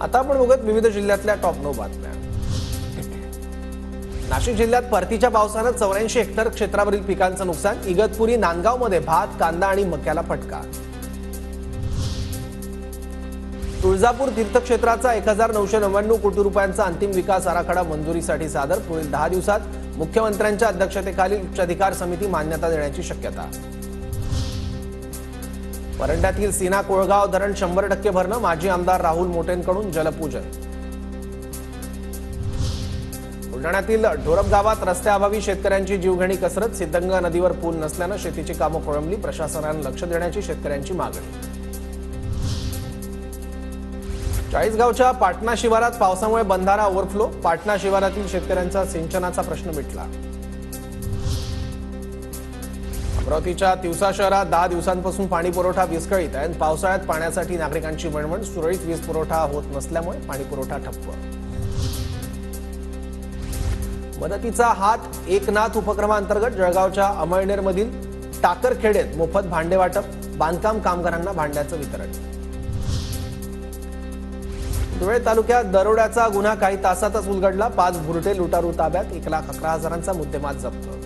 आता आपण बघत विविध जिल्ह्यातल्या टॉप 9 बातम्या। नाशिक जिल्ह्यात परतीच्या पावसाने 84 हेक्टर क्षेत्रावरील पिकांचं नुकसान। इगतपुरी नांदगावमध्ये भात, कांदा आणि मक्याला फटका। तुळजापूर तीर्थक्षेत्राचा 1999 कोटी रुपयांचा अंतिम विकास आराखडा मंजुरीसाठी सादर। पुढील 10 दिवसात मुख्यमंत्र्यांच्या अध्यक्षतेखालील उच्चाधिकार समिती मान्यता देण्याची शक्यता। परंड्यातील सीना कोळगाव धरण 100% भरणं। माजी आमदार राहुल मोटेंकडून जलपूजन। बुलढाण्यातील ढोरप गावात रस्त्याअभावी शेतकऱ्यांची जीवघेणी कसरत। सिद्धगंगा नदीवर पूल नसल्याने शेतीची कामं खोळंबली। प्रशासनाने लक्ष देण्याची शेतकऱ्यांची मागणी। चाळीसगावच्या पाटणा शिवारात पावसामुळे बंधारा ओव्हरफ्लो। पाटणा शिवारातील शेतकऱ्यांचा सिंचनाचा प्रश्न मिटला। अमरावतीच्या तिवसा शहरात 10 दिवसांपासून पाणी पुरवठा विस्कळीत आहे। पावसाळ्यात पाण्यासाठी नागरिकांची वणवण। सुरळीत वीज पुरवठा होत नसल्यामुळे पाणी पुरवठा ठप्प। मदतीचा हात एकनाथ उपक्रमांतर्गत जळगावच्या अमळनेरमधील टाकरखेडेत मोफत भांडे वाटप। बांधकाम कामगारांना भांड्याचं वितरण। धुळे तालुक्यात दरोड्याचा गुन्हा काही तासातच उलगडला। 5 भुरटे लुटारू ताब्यात। 1,11,000चा मुद्देमाल जप्त।